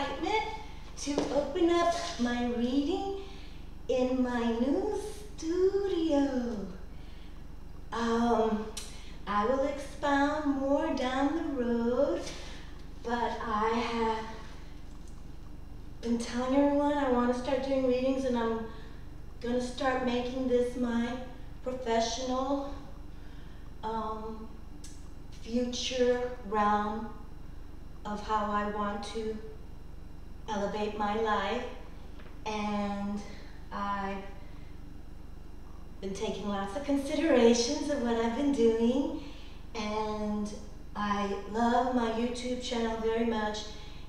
excitement to open up my reading in my new studio. I will expound more down the road, but I have been telling everyone I want to start doing readings, and I'm going to start making this my professional future realm of how I want to elevate my life. And I've been taking lots of considerations of what I've been doing, and I love my YouTube channel very much,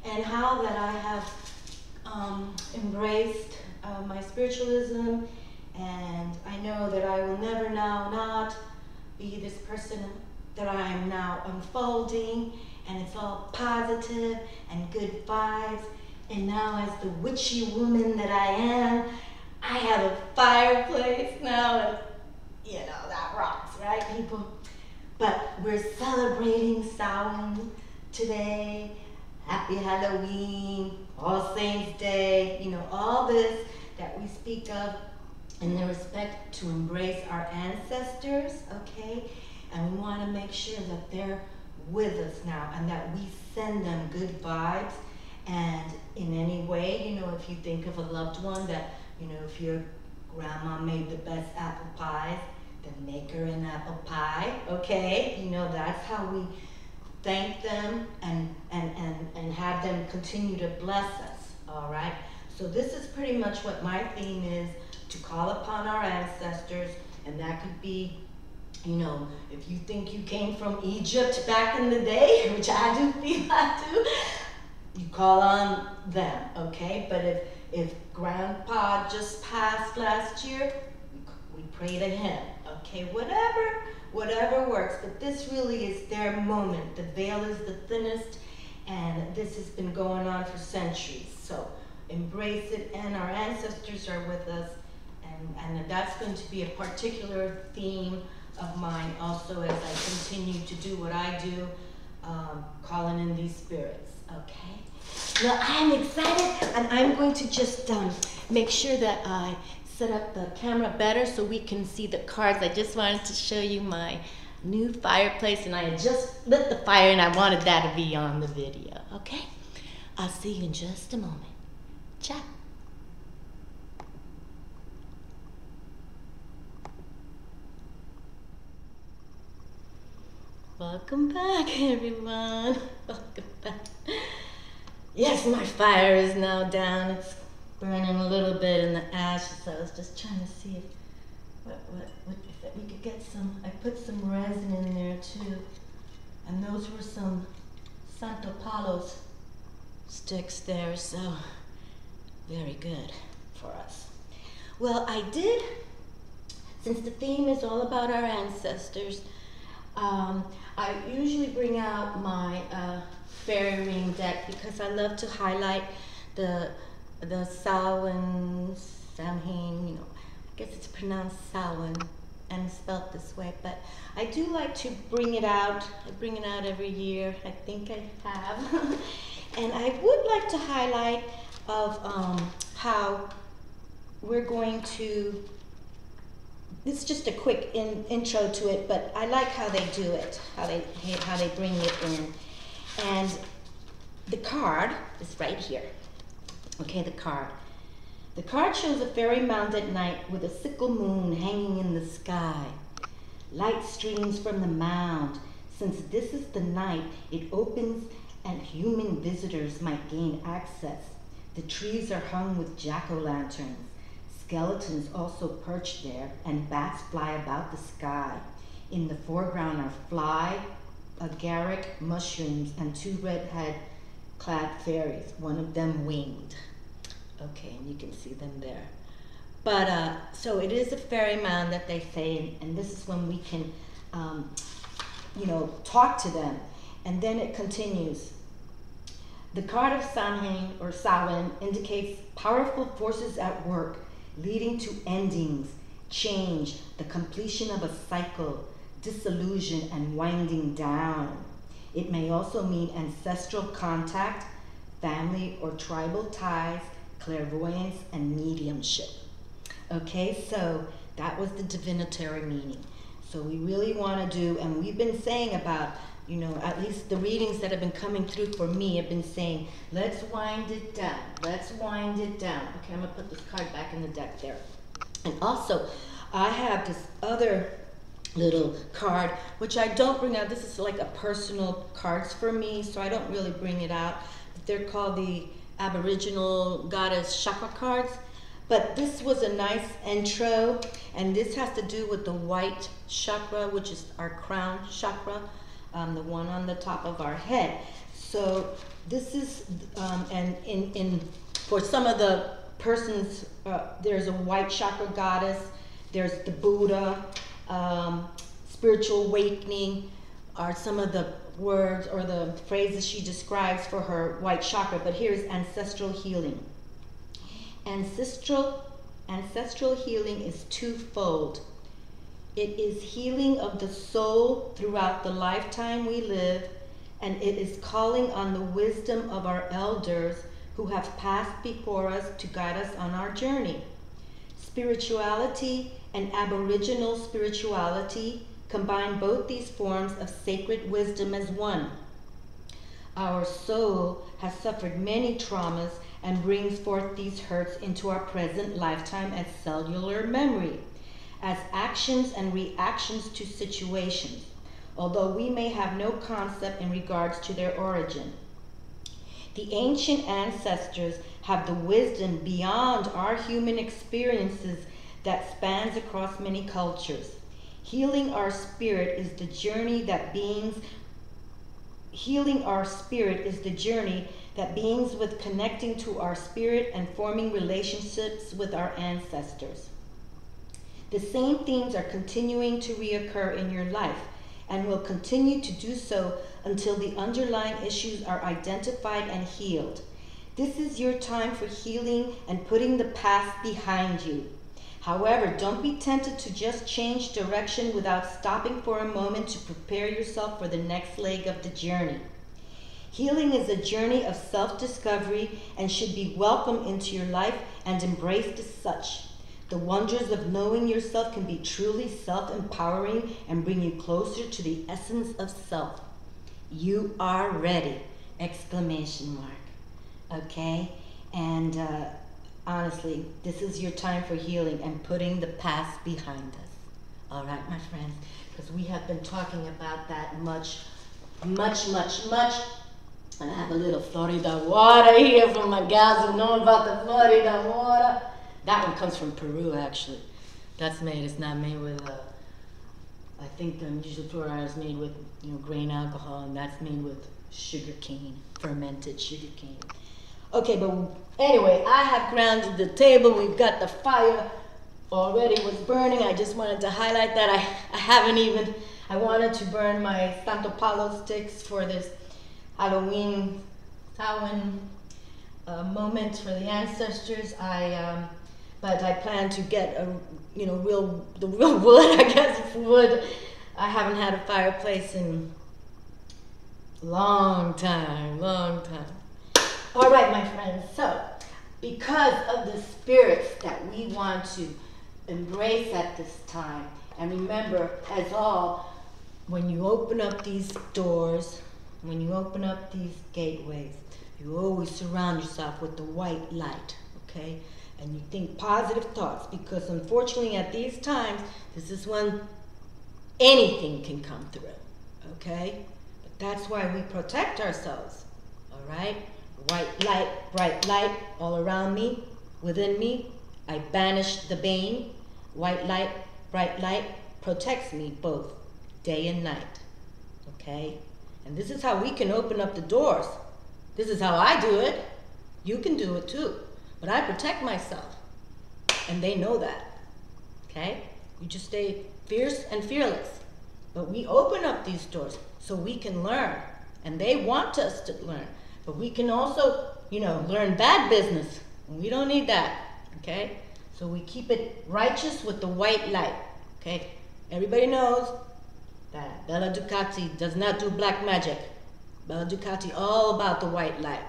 and how that I have embraced my spiritualism, and I know that I will never now not be this person that I am now unfolding, and it's all positive and good vibes. And now, as the witchy woman that I am, I have a fireplace now, and you know, that rocks, right, people? But we're celebrating Samhain today. Happy Halloween, All Saints Day, you know, all this that we speak of in the respect to embrace our ancestors, okay? And we want to make sure that they're with us now, and that we send them good vibes. And in any way, you know, if you think of a loved one that, you know, if your grandma made the best apple pies, then make her an apple pie, okay? You know, that's how we thank them and have them continue to bless us, all right? So this is pretty much what my theme is, to call upon our ancestors, and that could be, you know, if you think you came from Egypt back in the day, which I do feel I do, you call on them, okay? But if Grandpa just passed last year, we pray to him, okay? Whatever works, but this really is their moment. The veil is the thinnest, and this has been going on for centuries. So embrace it, and our ancestors are with us, and that's going to be a particular theme of mine also as I continue to do what I do, calling in these spirits, okay? Well, I'm excited, and I'm going to just make sure that I set up the camera better so we can see the cards. I just wanted to show you my new fireplace, and I had just lit the fire, and I wanted that to be on the video, okay? I'll see you in just a moment. Ciao. Welcome back, everyone. Welcome back. Yes, my fire is now down. It's burning a little bit in the ashes. I was just trying to see if if we could get some. I put some resin in there too, and those were some Santo Palos sticks there. So very good for us. Well, I did, since the theme is all about our ancestors. I usually bring out my fairy ring deck because I love to highlight the Samhain, you know, I guess it's pronounced Samhain and spelled this way, but I do like to bring it out. I bring it out every year. I think I have. And I would like to highlight of how we're going to, this is just a quick intro to it, but I like how they do it, how they bring it in. And the card is right here. Okay, the card. The card shows a fairy mound at night with a sickle moon hanging in the sky. Light streams from the mound. Since this is the night, it opens and human visitors might gain access. The trees are hung with jack-o'-lanterns. Skeletons also perch there, and bats fly about the sky. In the foreground are fly, agaric mushrooms, and two red-clad fairies, one of them winged. Okay, and you can see them there. But, so it is a fairy mound that they say, and this is when we can, you know, talk to them. And then it continues. The card of Samhain, or Samhain, indicates powerful forces at work, leading to endings, change, the completion of a cycle, disillusion, and winding down. It may also mean ancestral contact, family or tribal ties, clairvoyance, and mediumship. Okay, so that was the divinatory meaning. So we really want to do, and we've been saying about, you know, at least the readings that have been coming through for me have been saying, let's wind it down, let's wind it down. Okay, I'm going to put this card back in the deck there. And also, I have this other little card, which I don't bring out. This is like a personal cards for me, so I don't really bring it out. They're called the Aboriginal Goddess Chakra cards. But this was a nice intro, and this has to do with the white chakra, which is our crown chakra, the one on the top of our head. So this is, and for some of the persons, there's a white chakra goddess, there's the Buddha, spiritual awakening are some of the words or the phrases she describes for her white chakra. But here's ancestral healing. Ancestral healing is twofold. It is healing of the soul throughout the lifetime we live, and it is calling on the wisdom of our elders who have passed before us to guide us on our journey. Spirituality and Aboriginal spirituality combine both these forms of sacred wisdom as one. Our soul has suffered many traumas and brings forth these hurts into our present lifetime as cellular memory, as actions and reactions to situations, although we may have no concept in regards to their origin. The ancient ancestors have the wisdom beyond our human experiences that spans across many cultures. Healing our spirit is the journey that beings with connecting to our spirit and forming relationships with our ancestors. The same themes are continuing to reoccur in your life and will continue to do so until the underlying issues are identified and healed. This is your time for healing and putting the past behind you. However, don't be tempted to just change direction without stopping for a moment to prepare yourself for the next leg of the journey. Healing is a journey of self-discovery and should be welcomed into your life and embraced as such. The wonders of knowing yourself can be truly self-empowering and bring you closer to the essence of self. You are ready! Exclamation mark. Okay? And honestly, this is your time for healing and putting the past behind us. All right, my friends? Because we have been talking about that much. And I have a little Florida water here from my gals who know about the Florida water. That one comes from Peru, actually. It's not made with, I think the usual fluoride is made with, grain alcohol, and that's made with sugar cane, fermented sugar cane. Okay, but anyway, I have grounded the table. We've got the fire already was burning. I just wanted to highlight that. I wanted to burn my Santo Palo sticks for this Halloween moment for the ancestors. But I plan to get the real wood, I guess, wood. I haven't had a fireplace in a long time. All right, my friends, so because of the spirits that we want to embrace at this time, and remember, as all, when you open up these doors, when you open up these gateways, you always surround yourself with the white light, okay? And you think positive thoughts, because unfortunately at these times, this is when anything can come through, okay? But that's why we protect ourselves, all right? White light, bright light, all around me, within me. I banish the bane. White light, bright light protects me both day and night, okay? And this is how we can open up the doors. This is how I do it. You can do it too. But I protect myself, and they know that, okay? You just stay fierce and fearless. But we open up these doors so we can learn, and they want us to learn. But we can also, learn bad business. We don't need that, okay? So we keep it righteous with the white light, okay? Everybody knows that Bella Ducati does not do black magic. Bella Ducati all about the white light.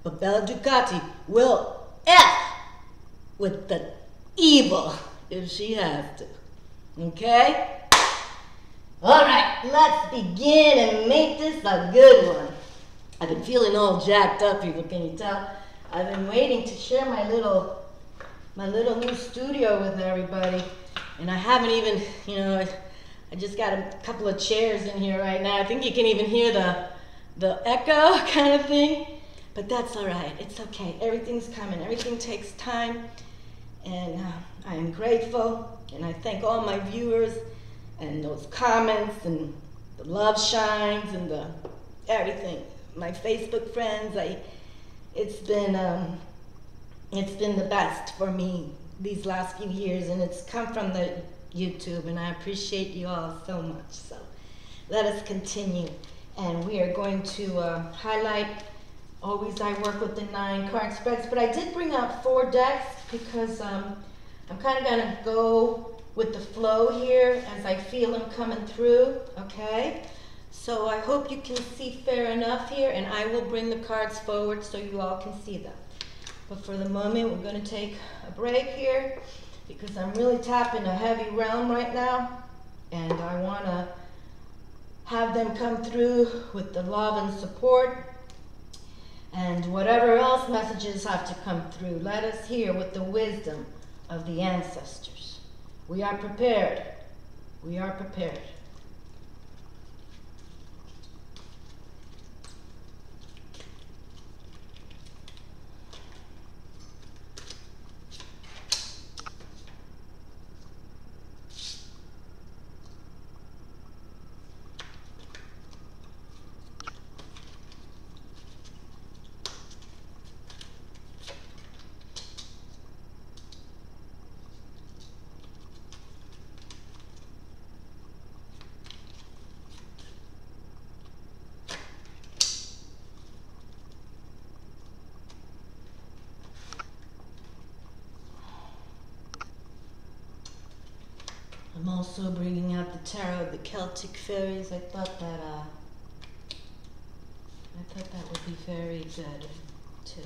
but Bella Ducati will F with the evil if she has to. Okay? All right, let's begin and make this a good one. I've been feeling all jacked up, people, can you tell? I've been waiting to share my little new studio with everybody. And I haven't even, I just got a couple of chairs in here right now. I think you can even hear the echo kind of thing. But that's all right, it's okay. Everything's coming, everything takes time. And I am grateful, and I thank all my viewers and those comments and the love shines and the everything. My Facebook friends, it's been the best for me these last few years, and it's come from the YouTube, and I appreciate you all so much. So let us continue, and we are going to highlight. Always I work with the 9 card spreads, but I did bring out 4 decks because I'm kind of gonna go with the flow here as I feel them coming through, okay? So I hope you can see fair enough here, and I will bring the cards forward so you all can see them. But for the moment, we're gonna take a break here because I'm really tapping a heavy realm right now, and I wanna have them come through with the love and support. And whatever else messages have to come through, let us hear with the wisdom of the ancestors. We are prepared. We are prepared. I'm also bringing out the tarot of the Celtic fairies. I thought that would be very good too.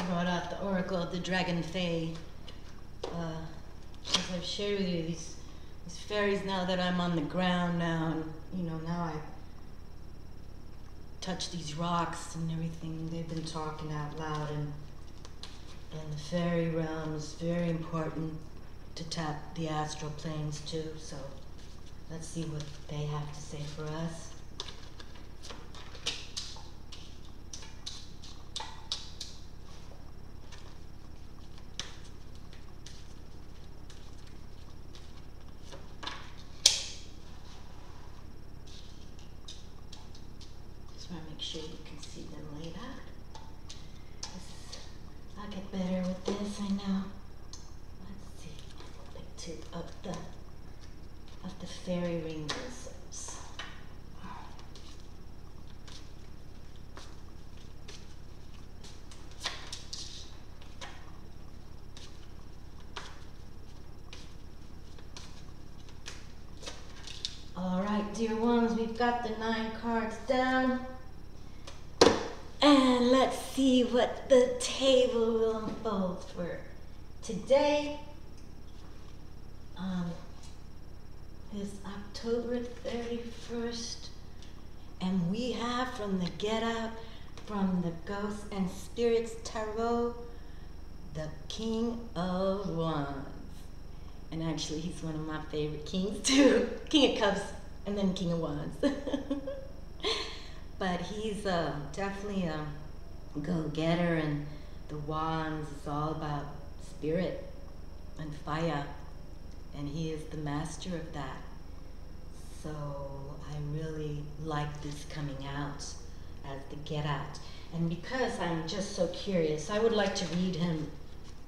Brought out the Oracle of the Dragon Fae. As I've shared with you, these fairies, now that I'm on the ground now, and now I touch these rocks and everything, they've been talking out loud, and the fairy realm is very important to tap the astral planes too, so let's see what they have to say for us. Make sure you can see them laid out. I'll get better with this, I know. Let's see. Like 2 of the fairy ring wizards. All right, dear ones, we've got the 9 cards down. And let's see what the table will unfold for today. Is October 31st. And we have from the Get Out, from the Ghosts and Spirits Tarot, the King of Wands. And actually, he's one of my favorite kings too. King of Cups and then King of Wands. But he's definitely a go-getter, and the wands is all about spirit and fire, and he is the master of that. So I really like this coming out as the Get Out. And because I'm just so curious, I would like to read him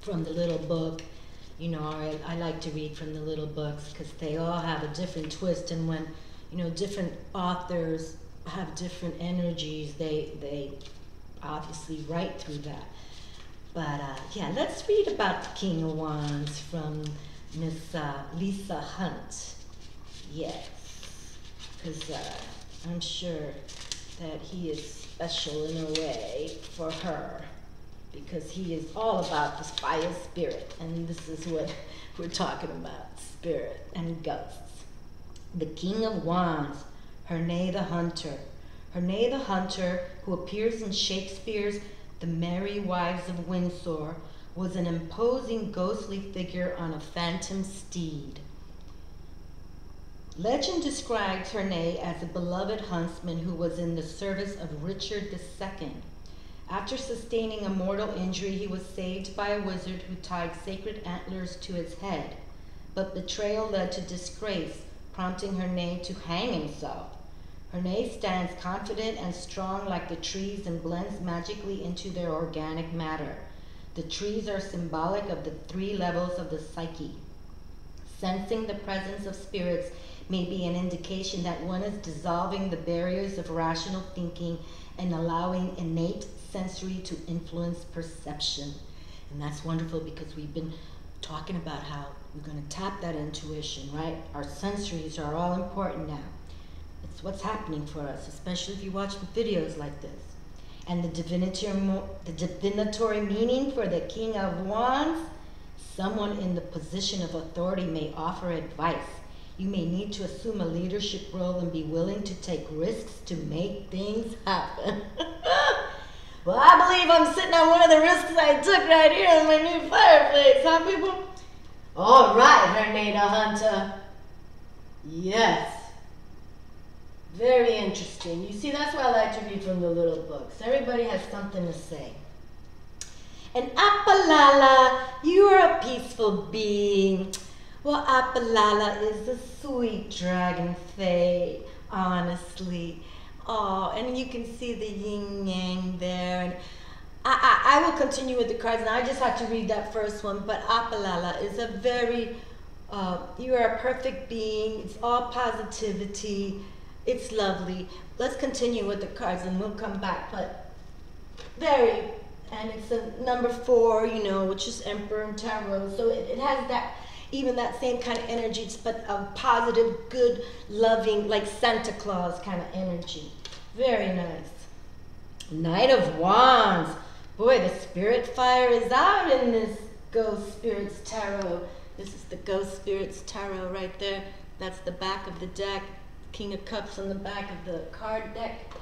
from the little book. I like to read from the little books because they all have a different twist, and when you know, different authors have different energies. They obviously write through that. But yeah, let's read about the King of Wands from Miss Lisa Hunt. Yes, because I'm sure that he is special in a way for her, because he is all about this fire spirit, and this is what we're talking about, spirit and ghosts. The King of Wands, Herne the Hunter. Herne the Hunter, who appears in Shakespeare's The Merry Wives of Windsor, was an imposing ghostly figure on a phantom steed. Legend describes Herne as a beloved huntsman who was in the service of Richard II. After sustaining a mortal injury, he was saved by a wizard who tied sacred antlers to his head. But betrayal led to disgrace, prompting Herne to hang himself. Herne stands confident and strong like the trees and blends magically into their organic matter. The trees are symbolic of the 3 levels of the psyche. Sensing the presence of spirits may be an indication that one is dissolving the barriers of rational thinking and allowing innate sensory to influence perception. And that's wonderful, because we've been talking about how we're going to tap that intuition, right? Our sensories are all important now. It's what's happening for us, especially if you watch videos like this. And the divinatory meaning for the King of Wands: someone in the position of authority may offer advice. You may need to assume a leadership role and be willing to take risks to make things happen. Well, I believe I'm sitting on one of the risks I took right here in my new fireplace, huh, people? All right, Herne the Hunter. Yes. Very interesting. You see, that's why I like to read from the little books. Everybody has something to say. And Apalala, you are a peaceful being. Well, Apalala is a sweet dragon fae, honestly. Oh, and you can see the yin-yang there. And I will continue with the cards, and I just have to read that first one. But Apalala is a very, you are a perfect being. It's all positivity. It's lovely. Let's continue with the cards, and we'll come back. But and it's a number 4, you know, which is Emperor and Tarot. So it has that, even that same kind of energy, but a positive, good, loving, like Santa Claus kind of energy. Very nice. Knight of Wands. Boy, the spirit fire is out in this Ghost Spirits Tarot. This is the Ghost Spirits Tarot right there. That's the back of the deck. King of Cups on the back of the card deck.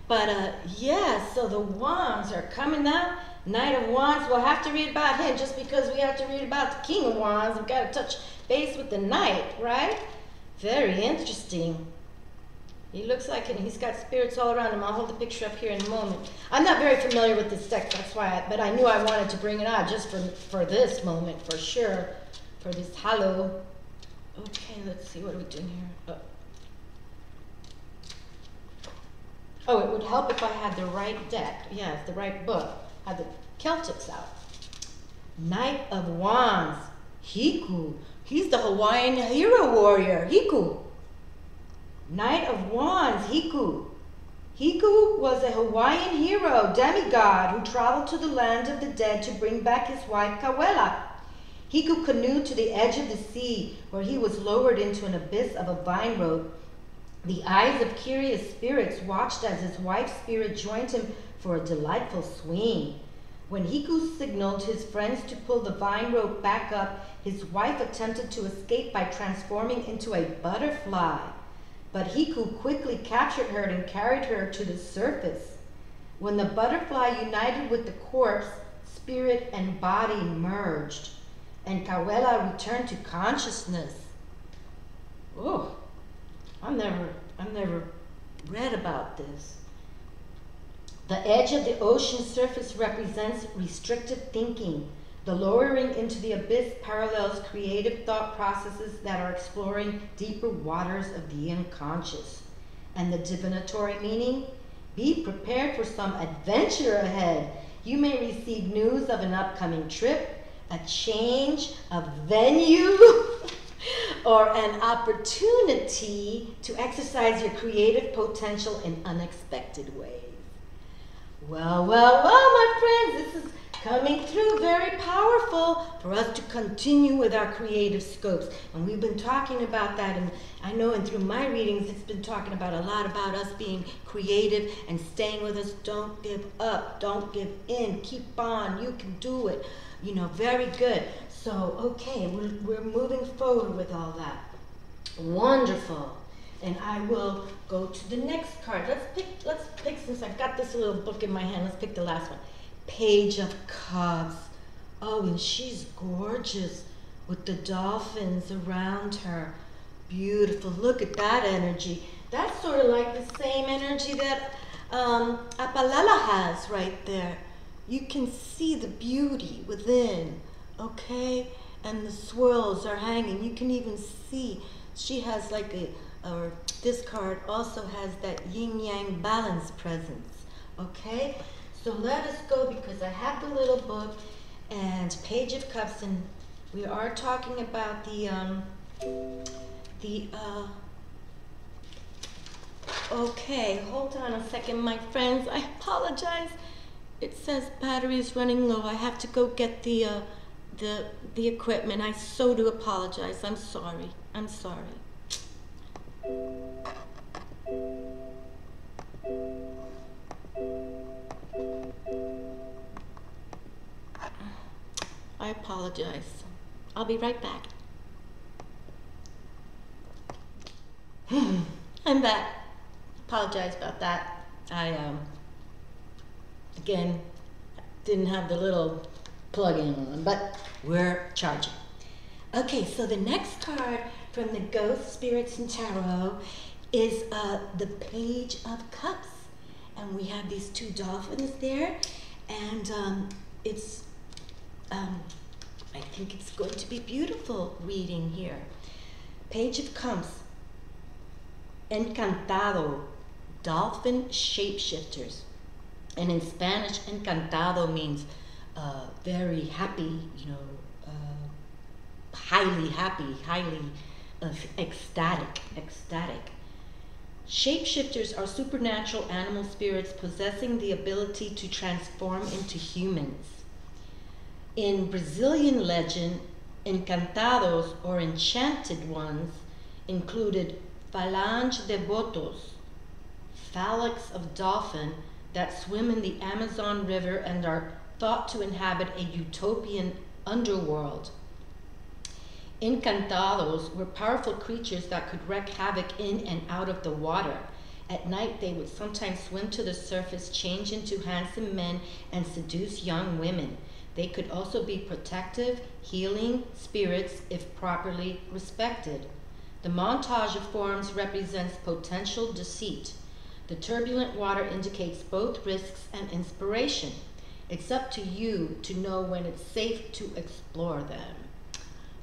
But yeah, so the Wands are coming out. Knight of Wands, we'll have to read about him. Just because we have to read about the King of Wands, we've got to touch base with the Knight, right? Very interesting. He looks like it. He's got spirits all around him. I'll hold the picture up here in a moment. I'm not very familiar with this deck, that's why, but I knew I wanted to bring it out just for this moment, for sure, for this Hallow. Okay, let's see, what are we doing here? Oh, it would help if I had the right deck. Yeah, the right book. Had the Celtics out. Knight of Wands. Hiku. He's the Hawaiian hero warrior. Hiku. Knight of Wands. Hiku. Hiku was a Hawaiian hero, demigod, who traveled to the land of the dead to bring back his wife, Kawela. Hiku canoed to the edge of the sea, where he was lowered into an abyss of a vine rope. The eyes of curious spirits watched as his wife's spirit joined him for a delightful swing. When Hiku signaled his friends to pull the vine rope back up, his wife attempted to escape by transforming into a butterfly. But Hiku quickly captured her and carried her to the surface. When the butterfly united with the corpse, spirit and body merged, and Kawela returned to consciousness. Oh. I've never read about this. The edge of the ocean surface represents restrictive thinking. The lowering into the abyss parallels creative thought processes that are exploring deeper waters of the unconscious. And the divinatory meaning? Be prepared for some adventure ahead. You may receive news of an upcoming trip, a change of venue, or an opportunity to exercise your creative potential in unexpected ways. Well, well, well, my friends, this is coming through very powerful for us to continue with our creative scopes. And we've been talking about that, and I know and through my readings, it's been talking about a lot about us being creative and staying with us. Don't give up, don't give in, keep on, you can do it. You know, very good. So, okay, we're moving forward with all that. Wonderful. And I will go to the next card. Let's pick, since I've got this little book in my hand, let's pick the last one. Page of Cups. Oh, and she's gorgeous with the dolphins around her. Beautiful. Look at that energy. That's sort of like the same energy that Apalala has right there. You can see the beauty within, okay? And the swirls are hanging. You can even see she has like or this card also has that yin-yang balance presence, okay? So let us go, because I have the little book and Page of Cups, and we are talking about okay, hold on a second, my friends. I apologize. It says battery is running low. I have to go get the equipment. I so do apologize. I'm sorry. I'm sorry. I apologize. I'll be right back. I'm back. Apologize about that. I again didn't have the little plug-in on, but we're charging. Okay, so the next card from the Ghost, Spirits, and Tarot is the Page of Cups. And we have these two dolphins there, and I think it's going to be beautiful reading here. Page of Cups, Encantado, dolphin shapeshifters. And in Spanish, encantado means very happy, you know, highly happy, highly ecstatic. Shapeshifters are supernatural animal spirits possessing the ability to transform into humans. In Brazilian legend, encantados, or enchanted ones, included phalange de botos, phalanx of dolphin that swim in the Amazon River and are thought to inhabit a utopian underworld. Encantados were powerful creatures that could wreak havoc in and out of the water. At night, they would sometimes swim to the surface, change into handsome men, and seduce young women. They could also be protective, healing spirits if properly respected. The montage of forms represents potential deceit. The turbulent water indicates both risks and inspiration. It's up to you to know when it's safe to explore them.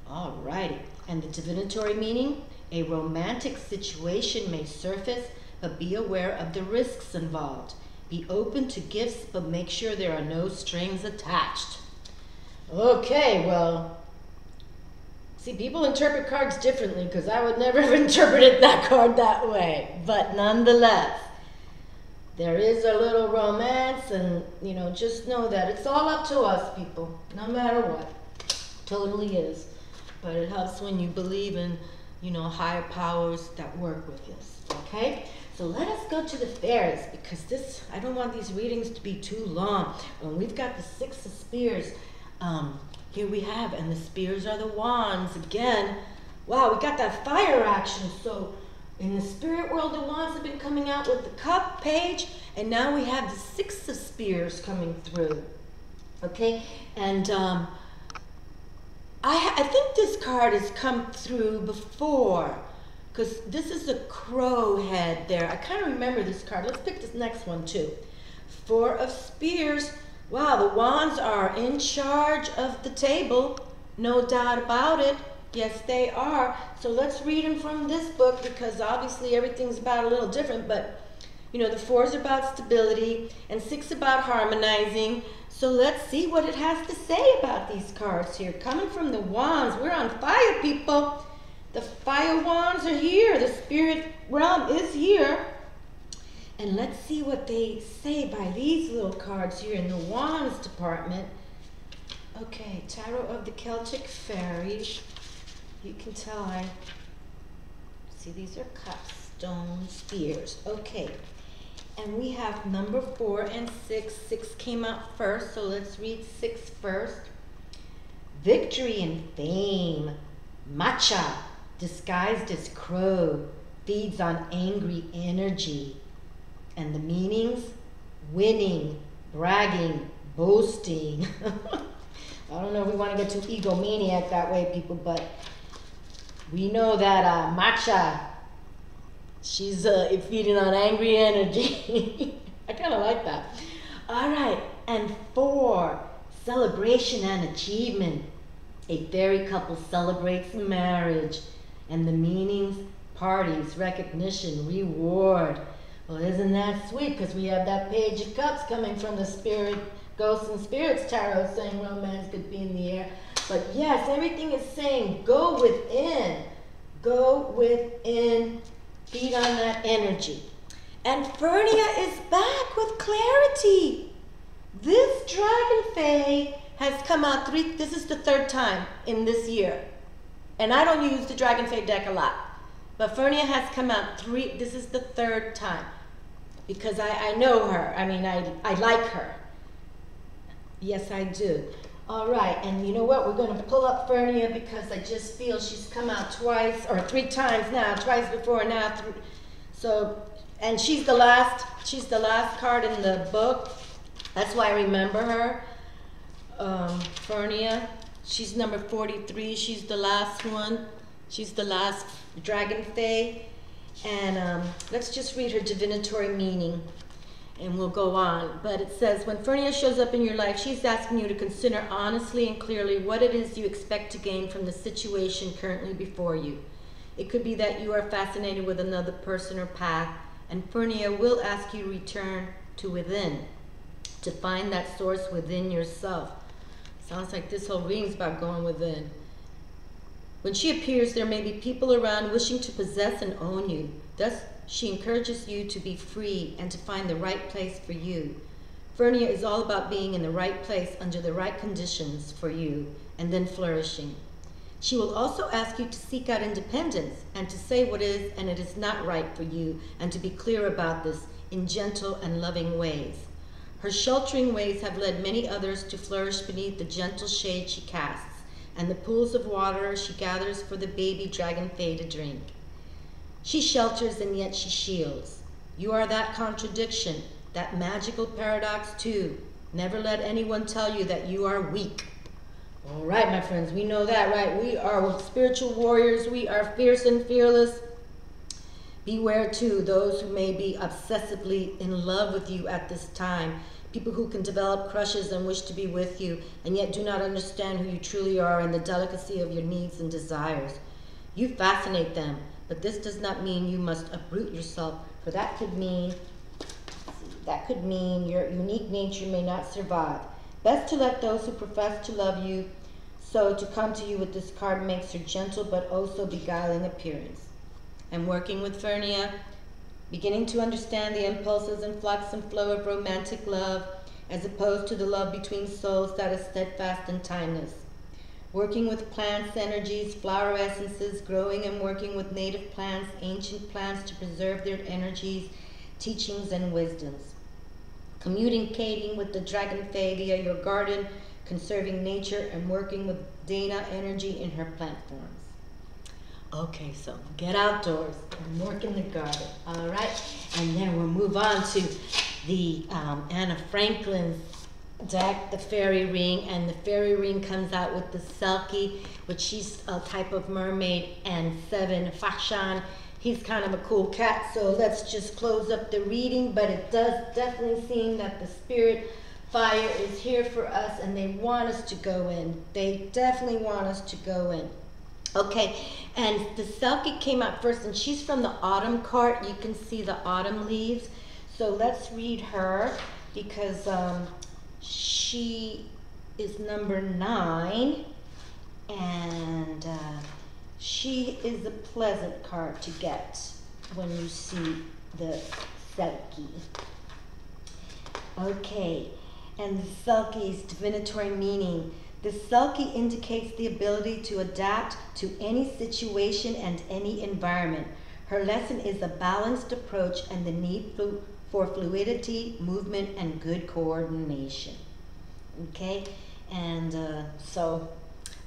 Alrighty, and the divinatory meaning? A romantic situation may surface, but be aware of the risks involved. Be open to gifts, but make sure there are no strings attached. Okay, well, see, people interpret cards differently, because I would never have interpreted that card that way. But nonetheless, there is a little romance, and, you know, just know that it's all up to us, people, no matter what. Totally is. But it helps when you believe in, you know, higher powers that work with us, okay? So let us go to the fairies, because this, I don't want these readings to be too long. When we've got the Six of Spears, here we have, and the spears are the wands again. Wow, we got that fire action. So in the spirit world, the wands have been coming out with the cup page, and now we have the Six of Spears coming through. Okay, and I think this card has come through before, because this is a crow head there. I kind of remember this card. Let's pick this next one too. Four of Spears. Wow, the wands are in charge of the table, no doubt about it. Yes, they are. So let's read them from this book, because obviously everything's about a little different, but you know, the four is about stability and six about harmonizing. So let's see what it has to say about these cards here. Coming from the wands, we're on fire, people. The fire wands are here. The spirit realm is here. And let's see what they say by these little cards here in the wands department. Okay, Tarot of the Celtic Fairies. You can tell see these are cups, stones, spears. Okay, and we have number 4 and 6. 6 came out first, so let's read 6 first. Victory and fame. Matcha, disguised as crow, feeds on angry energy. And the meanings? Winning, bragging, boasting. I don't know if we want to get too egomaniac that way, people, but we know that Matcha, she's feeding on angry energy. I kind of like that. All right, and 4, celebration and achievement. A fairy couple celebrates marriage, and the meanings, parties, recognition, reward. Well, isn't that sweet? Because we have that Page of Cups coming from the Spirit, Ghosts and Spirits Tarot, saying romance could be in the air. But yes, everything is saying go within. Go within. Feed on that energy. And Fernia is back with clarity. This Dragon Fae has come out this is the 3rd time in this year. And I don't use the Dragon Fae deck a lot. But Fernia has come out this is the 3rd time. Because I know her. I mean, I like her. Yes, I do. All right, and you know what? We're going to pull up Fernia because I just feel she's come out twice or 3 times now. Twice before, now. So, and she's the last card in the book. That's why I remember her. Fernia. She's number 43. She's the last one. She's the last Dragon Fae. And let's just read her divinatory meaning and we'll go on. But it says, when Fernia shows up in your life, she's asking you to consider honestly and clearly what it is you expect to gain from the situation currently before you. It could be that you are fascinated with another person or path, and Fernia will ask you to return to within, to find that source within yourself. Sounds like this whole reading's about going within. When she appears, there may be people around wishing to possess and own you. Thus, she encourages you to be free and to find the right place for you. Fernia is all about being in the right place under the right conditions for you and then flourishing. She will also ask you to seek out independence and to say what is and it is not right for you and to be clear about this in gentle and loving ways. Her sheltering ways have led many others to flourish beneath the gentle shade she casts and the pools of water she gathers for the baby Dragon Fae to drink. She shelters and yet she shields. You are that contradiction, that magical paradox too. Never let anyone tell you that you are weak. All right, my friends, we know that, right? We are spiritual warriors. We are fierce and fearless. Beware too, those who may be obsessively in love with you at this time. People who can develop crushes and wish to be with you, and yet do not understand who you truly are and the delicacy of your needs and desires. You fascinate them, but this does not mean you must uproot yourself, for that could mean your unique nature may not survive. Best to let those who profess to love you so to come to you with this card makes her gentle but also beguiling appearance. I'm working with Fernia, beginning to understand the impulses and flux and flow of romantic love as opposed to the love between souls that is steadfast and timeless. Working with plants, energies, flower essences, growing and working with native plants, ancient plants to preserve their energies, teachings, and wisdoms. Communicating with the Dragon Fae via your garden, conserving nature, and working with Dana energy in her plant forms. Okay, so get outdoors and work in the garden, all right? And then we'll move on to the Anna Franklin's deck, the fairy ring, and the fairy ring comes out with the Selkie, which she's a type of mermaid, and 7 Fashan. He's kind of a cool cat, so let's just close up the reading, but it does definitely seem that the spirit fire is here for us and they want us to go in. They definitely want us to go in. Okay, and the Selkie came out first, and she's from the autumn card. You can see the autumn leaves. So let's read her because she is number 9, and she is a pleasant card to get when you see the Selkie. Okay, and the Selkie's divinatory meaning. The Selkie indicates the ability to adapt to any situation and any environment. Her lesson is a balanced approach and the need for fluidity, movement, and good coordination. Okay, and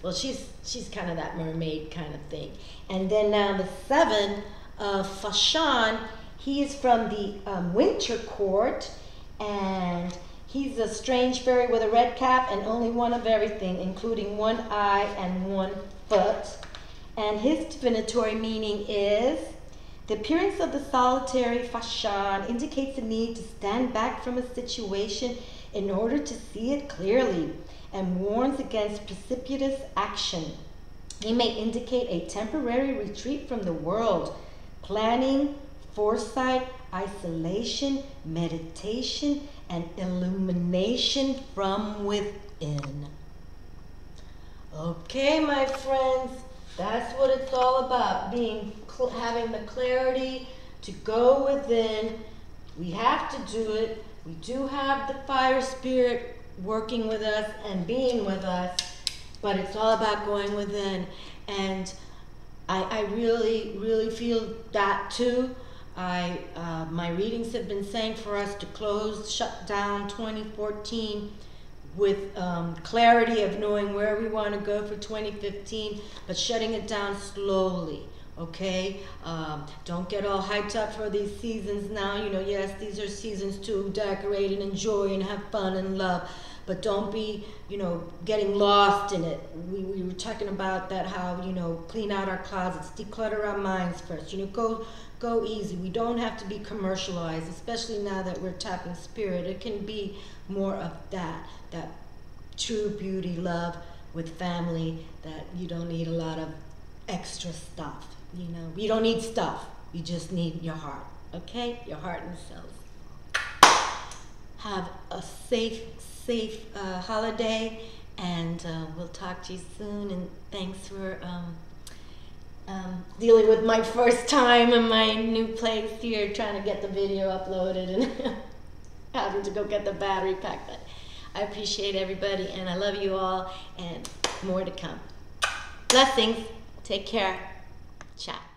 well, she's kind of that mermaid kind of thing. And then now the 7, Fashan, he is from the Winter Court, and he's a strange fairy with a red cap and only one of everything, including one eye and one foot. And his divinatory meaning is, the appearance of the solitary Fashan indicates the need to stand back from a situation in order to see it clearly, and warns against precipitous action. He may indicate a temporary retreat from the world, planning, foresight, isolation, meditation, and illumination from within. Okay, my friends, that's what it's all about, having the clarity to go within. We have to do it. We do have the fire spirit working with us and being with us, but it's all about going within. And I really, really feel that too. My readings have been saying for us to shut down 2014 with clarity of knowing where we want to go for 2015, but shutting it down slowly. Okay, don't get all hyped up for these seasons now. You know, yes, these are seasons to decorate and enjoy and have fun and love, but don't be, you know, getting lost in it. We were talking about that, how, you know, clean out our closets, declutter our minds first. You know, go easy. We don't have to be commercialized, especially now that we're tapping spirit. It can be more of that true beauty, love with family, that you don't need a lot of extra stuff. You know, you don't need stuff. You just need your heart, okay? Your heart and cells. Have a safe holiday, and we'll talk to you soon. And thanks for dealing with my first time in my new place here, trying to get the video uploaded and having to go get the battery pack. But I appreciate everybody, and I love you all, and more to come. Blessings. Take care. Ciao.